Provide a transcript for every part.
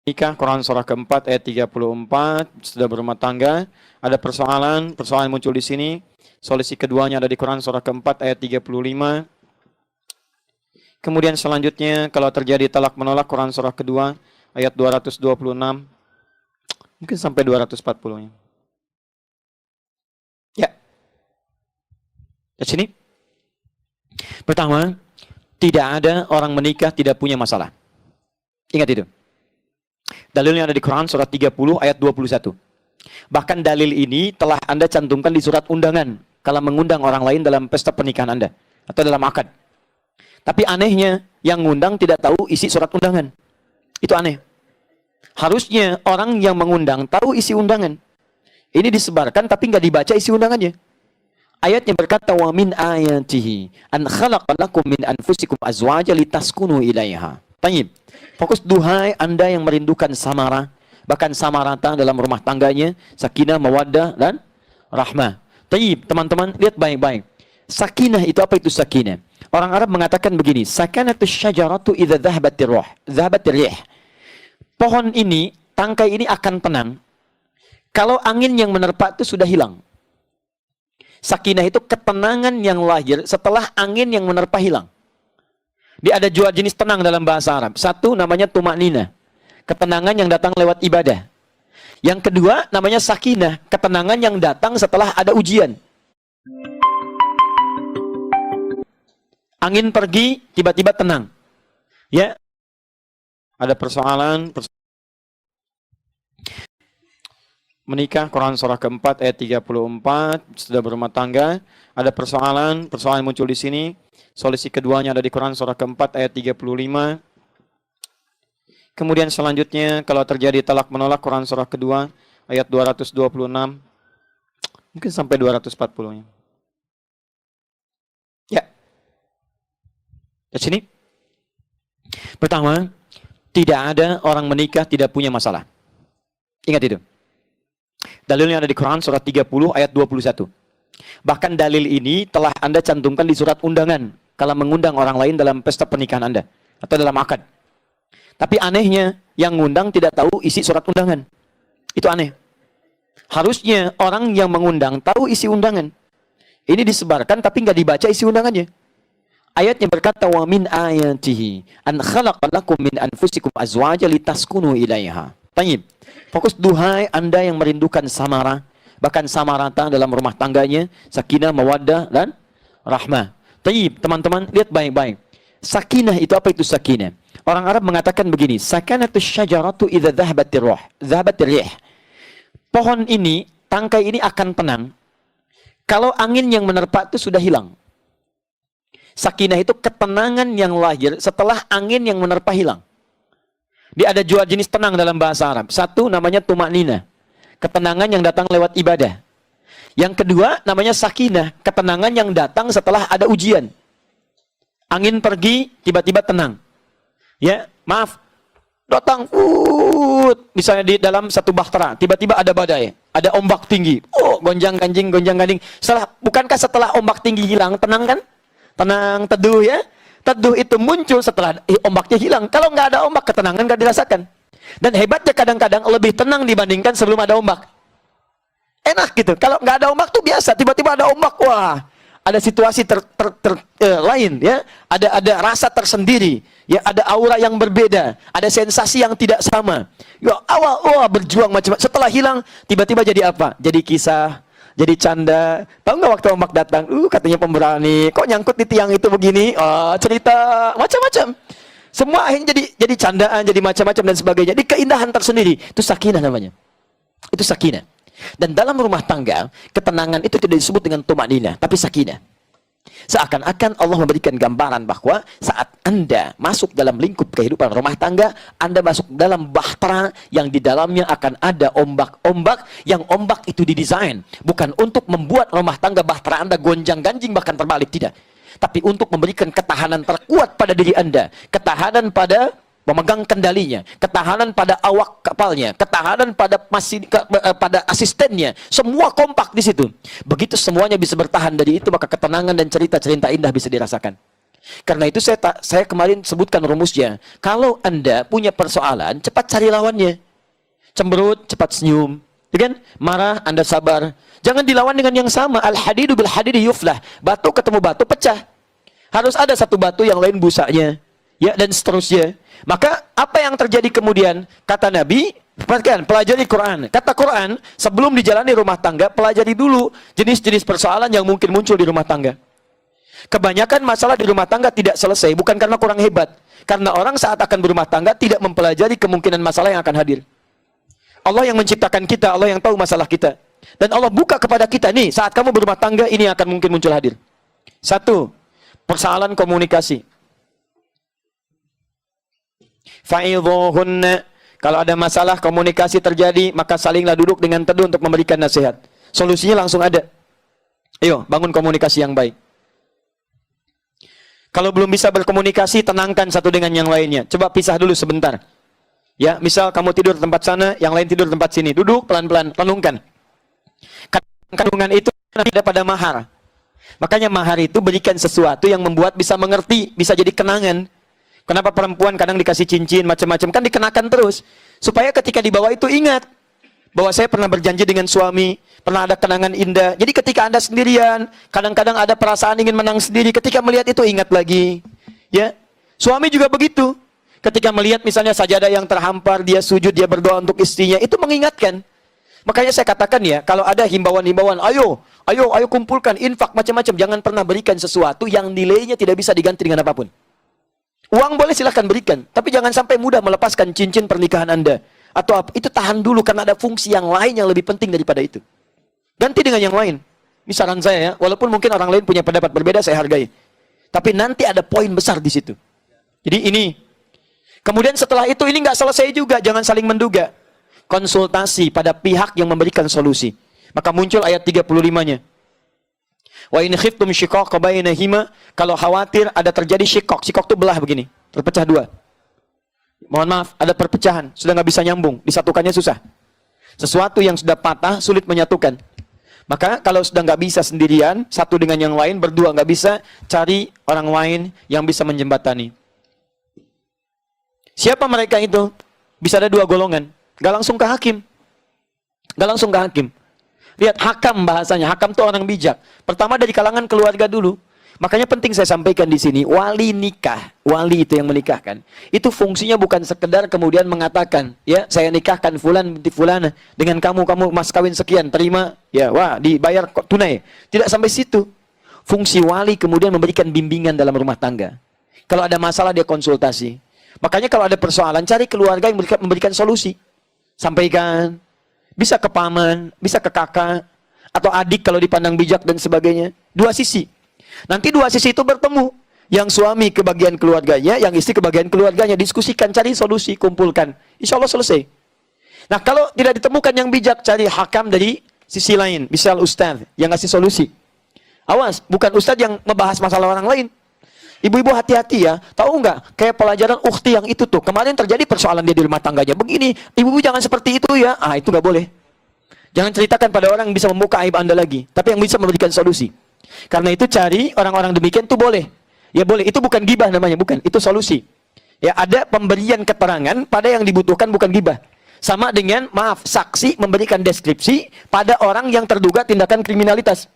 Nikah, Quran surah keempat ayat 34, sudah berumah tangga, ada persoalan muncul di sini. Solusi keduanya ada di Quran surah keempat ayat 35. Kemudian selanjutnya kalau terjadi talak menolak, Quran surah kedua ayat 226. Mungkin sampai 240-nya. Ya. Di sini. Pertama, tidak ada orang menikah tidak punya masalah. Ingat itu. Dalilnya ada di Quran surat 30 ayat 21. Bahkan dalil ini telah Anda cantumkan di surat undangan kalau mengundang orang lain dalam pesta pernikahan Anda atau dalam akad. Tapi anehnya yang ngundang tidak tahu isi surat undangan. Itu aneh. Harusnya orang yang mengundang tahu isi undangan. Ini disebarkan tapi nggak dibaca isi undangannya. Ayatnya berkata, wa min ayatihi an khalaqa lakum min anfusikum azwaja litaskunu ilaiha. Tayyib. Fokus, duhai Anda yang merindukan samara, bahkan samarata dalam rumah tangganya, sakinah, mawaddah dan rahmah. Tayyib, teman-teman, lihat baik-baik. Sakinah itu apa itu sakinah? Orang Arab mengatakan begini, sakanatus syajaratu idza dhahabatir ruh, dhahabatir rih. Pohon ini, tangkai ini akan tenang kalau angin yang menerpa itu sudah hilang. Sakinah itu ketenangan yang lahir setelah angin yang menerpa hilang. Dia ada dua jenis tenang dalam bahasa Arab. Satu namanya tumaknina, ketenangan yang datang lewat ibadah. Yang kedua namanya sakinah, ketenangan yang datang setelah ada ujian. Angin pergi, tiba-tiba tenang. Ya, ada persoalan. Menikah, Quran surah keempat ayat 34, sudah berumah tangga, ada persoalan muncul di sini. Solusi keduanya ada di Quran surah keempat ayat 35. Kemudian selanjutnya kalau terjadi talak menolak, Quran surah kedua ayat 226. Mungkin sampai 240-nya. Ya. Di sini. Pertama, tidak ada orang menikah tidak punya masalah. Ingat itu. Dalilnya ada di Quran surat 30 ayat 21. Bahkan dalil ini telah Anda cantumkan di surat undangan kalau mengundang orang lain dalam pesta pernikahan Anda atau dalam akad. Tapi anehnya yang ngundang tidak tahu isi surat undangan. Itu aneh. Harusnya orang yang mengundang tahu isi undangan. Ini disebarkan tapi nggak dibaca isi undangannya. Ayatnya berkata, wa min ayatihi an khalaqa lakum min anfusikum azwaja litaskunu ilaiha. Tayyib. Fokus, duhai Anda yang merindukan samara, bahkan samarata dalam rumah tangganya, sakinah, mawaddah dan rahmah. Tayyib, teman-teman, lihat baik-baik. Sakinah itu apa itu sakinah? Orang Arab mengatakan begini, sakanatus syajaratu idza dhahabatir ruh, dhahabatir rih. Pohon ini, tangkai ini akan tenang kalau angin yang menerpa itu sudah hilang. Sakinah itu ketenangan yang lahir setelah angin yang menerpa hilang. Dia ada dua jenis tenang dalam bahasa Arab. Satu namanya tumaknina, ketenangan yang datang lewat ibadah. Yang kedua namanya sakinah, ketenangan yang datang setelah ada ujian. Angin pergi, tiba-tiba tenang. Ya, maaf, datang, misalnya di dalam satu bahtera, tiba-tiba ada badai, ada ombak tinggi. Oh, gonjang-ganjing, gonjang-ganjing. Bukankah setelah ombak tinggi hilang, tenang kan? Tenang, teduh ya. Teduh itu muncul setelah ombaknya hilang. Kalau nggak ada ombak, ketenangan nggak dirasakan. Dan hebatnya kadang-kadang lebih tenang dibandingkan sebelum ada ombak. Enak gitu. Kalau nggak ada ombak tuh biasa. Tiba-tiba ada ombak, wah, ada situasi lain ya. Ada rasa tersendiri. Ya, ada aura yang berbeda. Ada sensasi yang tidak sama. Ya, awal wah berjuang macam-macam. Setelah hilang, tiba-tiba jadi apa? Jadi kisah. Jadi canda. Tahu nggak waktu ombak datang? Katanya pemberani. Kok nyangkut di tiang itu begini? Cerita macam-macam. Semua akhirnya jadi candaan, jadi macam-macam dan sebagainya. Jadi keindahan tersendiri. Itu sakinah namanya. Itu sakinah. Dan dalam rumah tangga, ketenangan itu tidak disebut dengan tumakninah, tapi sakinah. Seakan-akan Allah memberikan gambaran bahwa saat Anda masuk dalam lingkup kehidupan rumah tangga, Anda masuk dalam bahtera yang di dalamnya akan ada ombak-ombak, yang ombak itu didesain bukan untuk membuat rumah tangga bahtera Anda gonjang-ganjing bahkan terbalik, tidak. Tapi untuk memberikan ketahanan terkuat pada diri Anda, ketahanan pada pemegang kendalinya, ketahanan pada awak kapalnya, ketahanan pada pada asistennya, semua kompak di situ. Begitu semuanya bisa bertahan dari itu, maka ketenangan dan cerita-cerita indah bisa dirasakan. Karena itu saya kemarin sebutkan rumusnya. Kalau Anda punya persoalan, cepat cari lawannya. Cemberut, cepat senyum. Ya kan? Marah, Anda sabar. Jangan dilawan dengan yang sama. Al-hadidu bil hadidi yuflah. Batu ketemu batu, pecah. Harus ada satu batu yang lain busanya. Ya, dan seterusnya. Maka apa yang terjadi kemudian? Kata Nabi, perhatikan, pelajari Quran. Kata Quran, sebelum dijalani rumah tangga, pelajari dulu jenis-jenis persoalan yang mungkin muncul di rumah tangga. Kebanyakan masalah di rumah tangga tidak selesai, bukan karena kurang hebat. Karena orang saat akan berumah tangga tidak mempelajari kemungkinan masalah yang akan hadir. Allah yang menciptakan kita, Allah yang tahu masalah kita. Dan Allah buka kepada kita, nih, saat kamu berumah tangga, ini akan mungkin muncul hadir. Satu, persoalan komunikasi. Fa'idhuhunna. Kalau ada masalah komunikasi terjadi, maka salinglah duduk dengan teduh untuk memberikan nasihat. Solusinya langsung ada. Ayo, bangun komunikasi yang baik. Kalau belum bisa berkomunikasi, tenangkan satu dengan yang lainnya. Coba pisah dulu sebentar. Ya, misal kamu tidur di tempat sana, yang lain tidur di tempat sini. Duduk pelan-pelan, renungkan. Kandungan itu ada pada mahar. Makanya mahar itu berikan sesuatu yang membuat bisa mengerti, bisa jadi kenangan. Kenapa perempuan kadang dikasih cincin, macam-macam, kan dikenakan terus. Supaya ketika dibawa itu ingat. Bahwa saya pernah berjanji dengan suami, pernah ada kenangan indah. Jadi ketika Anda sendirian, kadang-kadang ada perasaan ingin menang sendiri, ketika melihat itu ingat lagi. Ya, suami juga begitu. Ketika melihat misalnya sajadah yang terhampar, dia sujud, dia berdoa untuk istrinya, itu mengingatkan. Makanya saya katakan ya, kalau ada himbauan-himbauan, ayo kumpulkan, infak macam-macam, jangan pernah berikan sesuatu yang nilainya tidak bisa diganti dengan apapun. Uang boleh silahkan berikan, tapi jangan sampai mudah melepaskan cincin pernikahan Anda. Atau apa, itu tahan dulu karena ada fungsi yang lain yang lebih penting daripada itu. Ganti dengan yang lain. Ini saran saya ya, walaupun mungkin orang lain punya pendapat berbeda, saya hargai. Tapi nanti ada poin besar di situ. Jadi ini. Kemudian setelah itu ini nggak selesai juga, jangan saling menduga. Konsultasi pada pihak yang memberikan solusi. Maka muncul ayat 35-nya. Wa in khiftum shiqaqa bainahuma, kalau khawatir ada terjadi shiqaq. Shiqaq itu belah begini, terpecah dua. Mohon maaf, ada perpecahan, sudah nggak bisa nyambung, disatukannya susah. Sesuatu yang sudah patah, sulit menyatukan. Maka kalau sudah nggak bisa sendirian, satu dengan yang lain, berdua nggak bisa, cari orang lain yang bisa menjembatani. Siapa mereka itu? Bisa ada dua golongan. Nggak langsung ke hakim. Nggak langsung ke hakim. Lihat, hakam bahasanya. Hakam itu orang bijak. Pertama dari kalangan keluarga dulu. Makanya penting saya sampaikan di sini, wali nikah, wali itu yang menikahkan, itu fungsinya bukan sekedar kemudian mengatakan, ya saya nikahkan fulan binti fulana dengan kamu mas kawin sekian, terima, ya wah dibayar tunai. Tidak sampai situ. Fungsi wali kemudian memberikan bimbingan dalam rumah tangga. Kalau ada masalah dia konsultasi. Makanya kalau ada persoalan, cari keluarga yang memberikan solusi. Sampaikan, bisa ke paman, bisa ke kakak, atau adik kalau dipandang bijak dan sebagainya. Dua sisi. Nanti dua sisi itu bertemu. Yang suami ke bagian keluarganya, yang istri ke bagian keluarganya. Diskusikan, cari solusi, kumpulkan. Insya Allah selesai. Nah kalau tidak ditemukan yang bijak, cari hakam dari sisi lain. Misal ustaz yang ngasih solusi. Awas, bukan ustaz yang membahas masalah orang lain. Ibu-ibu hati-hati ya. Tahu nggak? Kayak pelajaran ukhti yang itu tuh. Kemarin terjadi persoalan dia di rumah tangganya. Begini, ibu-ibu jangan seperti itu ya. Ah, itu nggak boleh. Jangan ceritakan pada orang yang bisa membuka aib Anda lagi. Tapi yang bisa memberikan solusi. Karena itu cari orang-orang demikian itu boleh. Ya boleh, itu bukan gibah namanya, bukan. Itu solusi. Ya ada pemberian keterangan pada yang dibutuhkan, bukan gibah. Sama dengan, maaf, saksi memberikan deskripsi pada orang yang terduga tindakan kriminalitas.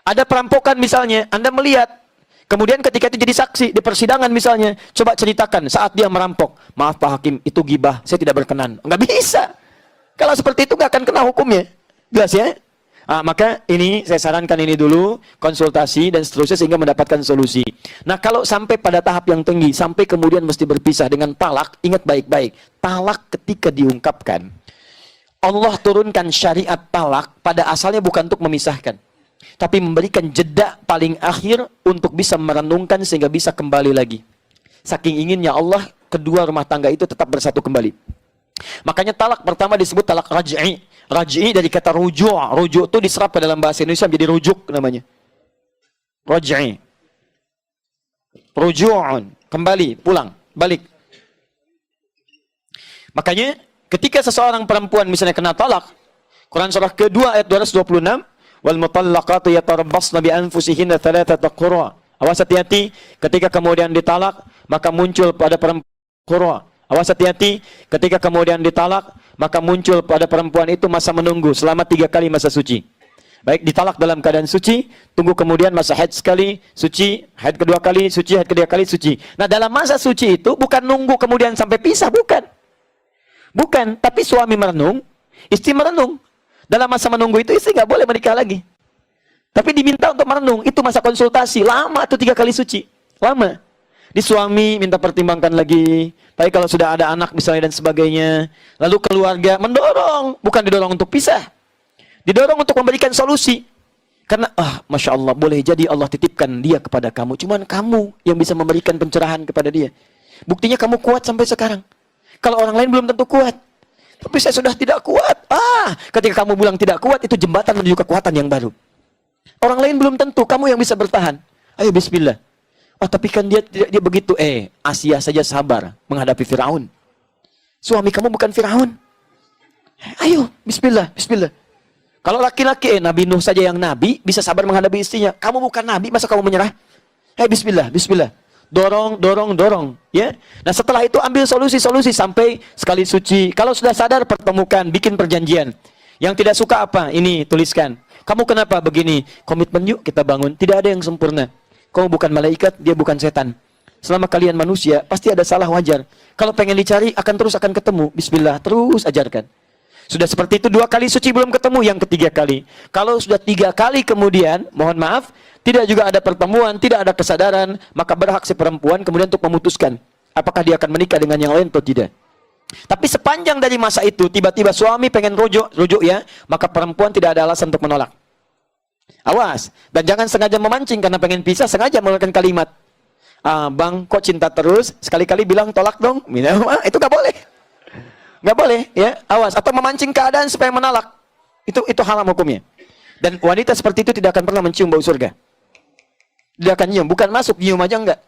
Ada perampokan misalnya, Anda melihat. Kemudian ketika itu jadi saksi di persidangan misalnya, coba ceritakan saat dia merampok. Maaf Pak Hakim, itu gibah, saya tidak berkenan. Nggak bisa. Kalau seperti itu nggak akan kena hukumnya. Jelas ya? Maka ini saya sarankan ini dulu, konsultasi dan seterusnya sehingga mendapatkan solusi. Nah kalau sampai pada tahap yang tinggi, sampai kemudian mesti berpisah dengan talak, ingat baik-baik, talak ketika diungkapkan, Allah turunkan syariat talak pada asalnya bukan untuk memisahkan, tapi memberikan jeda paling akhir untuk bisa merenungkan sehingga bisa kembali lagi. Saking inginnya Allah, kedua rumah tangga itu tetap bersatu kembali. Makanya talak pertama disebut talak raj'i. Raj'i dari kata rujuk. Rujuk itu diserap ke dalam bahasa Indonesia menjadi rujuk namanya. Raj'i. Ruju'un. Kembali, pulang, balik. Makanya ketika seseorang perempuan misalnya kena talak, Quran surah kedua ayat 226, wal mutallaqatu yatarabbasna bi anfusihinna thalathata qura. Awas hati-hati ketika kemudian ditalak, maka muncul pada perempuan qurra. Awas hati-hati ketika kemudian ditalak, maka muncul pada perempuan itu masa menunggu selama 3 kali masa suci. Baik ditalak dalam keadaan suci, tunggu kemudian masa haid sekali, suci, haid kedua kali, suci, haid ketiga kali, suci. Nah dalam masa suci itu bukan nunggu kemudian sampai pisah, bukan. Bukan, tapi suami merenung, istri merenung. Dalam masa menunggu itu istri nggak boleh menikah lagi. Tapi diminta untuk merenung, itu masa konsultasi, lama tuh 3 kali suci, lama. Di suami minta pertimbangkan lagi, baik kalau sudah ada anak misalnya dan sebagainya. Lalu keluarga mendorong, bukan didorong untuk pisah. Didorong untuk memberikan solusi. Karena, Masya Allah, boleh jadi Allah titipkan dia kepada kamu. Cuman kamu yang bisa memberikan pencerahan kepada dia. Buktinya kamu kuat sampai sekarang. Kalau orang lain belum tentu kuat. Tapi saya sudah tidak kuat. Ketika kamu bilang tidak kuat, itu jembatan menuju kekuatan yang baru. Orang lain belum tentu, kamu yang bisa bertahan. Ayo bismillah. Tapi kan dia begitu. Asia saja sabar menghadapi Firaun. Suami kamu bukan Firaun. Ayo, bismillah, bismillah. Kalau laki-laki, Nabi Nuh saja yang nabi, bisa sabar menghadapi istrinya. Kamu bukan nabi, masa kamu menyerah? Bismillah, bismillah. Dorong, dorong, dorong. Ya. Nah setelah itu ambil solusi-solusi sampai sekali suci. Kalau sudah sadar, pertemukan, bikin perjanjian. Yang tidak suka apa? Ini, tuliskan. Kamu kenapa begini? Komitmen yuk kita bangun. Tidak ada yang sempurna. Kamu bukan malaikat, dia bukan setan. Selama kalian manusia, pasti ada salah wajar. Kalau pengen dicari, akan ketemu. Bismillah, terus ajarkan. Sudah seperti itu 2 kali suci belum ketemu, yang ketiga kali. Kalau sudah 3 kali kemudian, mohon maaf, tidak juga ada pertemuan, tidak ada kesadaran, maka berhak si perempuan kemudian untuk memutuskan apakah dia akan menikah dengan yang lain atau tidak. Tapi sepanjang dari masa itu, tiba-tiba suami pengen rujuk ya, maka perempuan tidak ada alasan untuk menolak. Awas, dan jangan sengaja memancing karena pengen pisah, sengaja mengeluarkan kalimat. Bang, kok cinta terus? Sekali-kali bilang tolak dong. Itu gak boleh. Nggak boleh, ya, awas. Atau memancing keadaan supaya menolak, itu haram hukumnya. Dan wanita seperti itu tidak akan pernah mencium bau surga. Tidak akan nyium, bukan masuk, nyium aja enggak.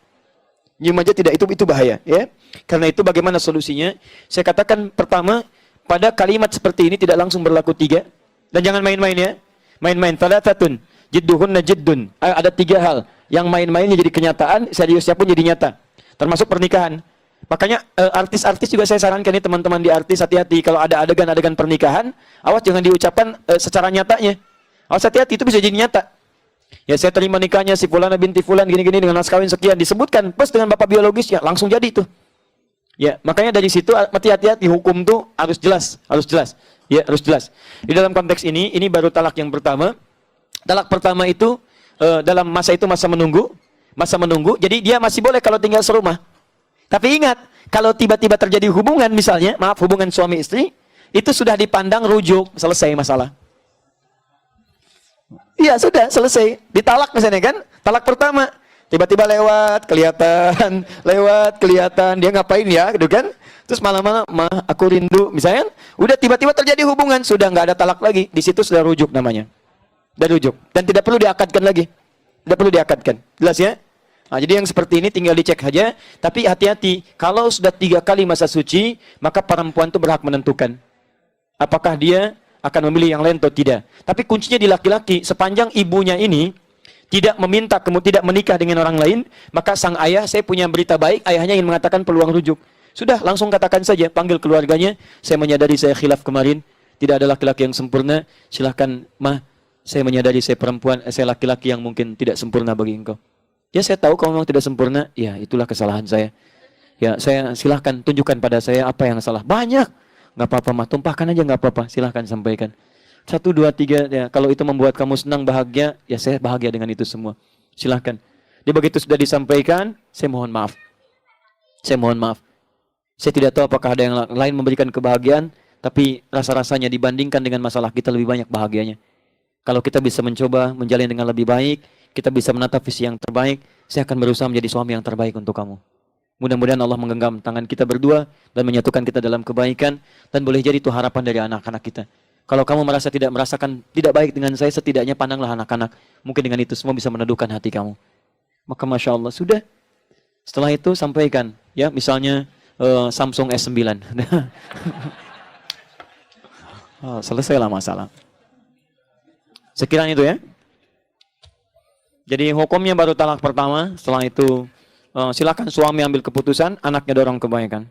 Nyium aja tidak, itu bahaya, ya. Karena itu bagaimana solusinya? Saya katakan pertama, pada kalimat seperti ini tidak langsung berlaku 3, dan jangan main-main ya. Main-main, thalathatun jidduhunna jiddun. Ada 3 hal yang main-mainnya jadi kenyataan, seriusnya pun jadi nyata. Termasuk pernikahan. Makanya artis-artis juga saya sarankan nih teman-teman di artis, hati-hati kalau ada adegan-adegan pernikahan, awas jangan diucapkan secara nyatanya. Awas hati-hati, itu bisa jadi nyata. Ya saya terima nikahnya si Fulana binti Fulan gini-gini dengan mas kawin sekian, disebutkan plus dengan bapak biologisnya, langsung jadi itu. Ya, makanya dari situ hati-hati, hukum tuh harus jelas, harus jelas. Ya, harus jelas. Di dalam konteks ini baru talak yang pertama. Talak pertama itu dalam masa itu masa menunggu. Jadi dia masih boleh kalau tinggal serumah. Tapi ingat, kalau tiba-tiba terjadi hubungan misalnya, hubungan suami istri, itu sudah dipandang rujuk, selesai masalah. Iya, sudah selesai. Ditalak misalnya kan, talak pertama. Tiba-tiba lewat, kelihatan, dia ngapain ya, gitu kan? Terus malam-malam, aku rindu, misalnya, udah tiba-tiba terjadi hubungan, sudah nggak ada talak lagi. Di situ sudah rujuk namanya. Sudah rujuk. Dan tidak perlu diakadkan lagi. Tidak perlu diakadkan. Jelas ya? Nah, jadi yang seperti ini tinggal dicek saja, tapi hati-hati, kalau sudah 3 kali masa suci, maka perempuan itu berhak menentukan apakah dia akan memilih yang lain atau tidak. Tapi kuncinya di laki-laki, sepanjang ibunya ini tidak meminta, tidak menikah dengan orang lain, maka sang ayah, saya punya berita baik, ayahnya ingin mengatakan peluang rujuk. Sudah, langsung katakan saja, panggil keluarganya, saya menyadari saya khilaf kemarin, tidak ada laki-laki yang sempurna, silahkan, saya menyadari saya perempuan, saya laki-laki yang mungkin tidak sempurna bagi engkau. Ya saya tahu kamu memang tidak sempurna, ya itulah kesalahan saya. Ya saya silahkan tunjukkan pada saya apa yang salah. Banyak, nggak apa-apa tumpahkan aja nggak apa-apa, silahkan sampaikan. 1, 2, 3, ya kalau itu membuat kamu senang bahagia, ya saya bahagia dengan itu semua. Silahkan. Dia begitu sudah disampaikan, saya mohon maaf. Saya mohon maaf. Saya tidak tahu apakah ada yang lain memberikan kebahagiaan, tapi rasa-rasanya dibandingkan dengan masalah kita lebih banyak bahagianya. Kalau kita bisa mencoba menjalin dengan lebih baik, kita bisa menatap visi yang terbaik, saya akan berusaha menjadi suami yang terbaik untuk kamu. Mudah-mudahan Allah menggenggam tangan kita berdua dan menyatukan kita dalam kebaikan, dan boleh jadi itu harapan dari anak-anak kita. Kalau kamu merasa tidak merasakan tidak baik dengan saya, setidaknya pandanglah anak-anak. Mungkin dengan itu semua bisa meneduhkan hati kamu. Maka Masya Allah, sudah. Setelah itu sampaikan, ya misalnya Samsung S9. Selesailah masalah. Sekiranya itu ya. Jadi hukumnya baru talak pertama, setelah itu silakan suami ambil keputusan, anaknya dorong kebaikan.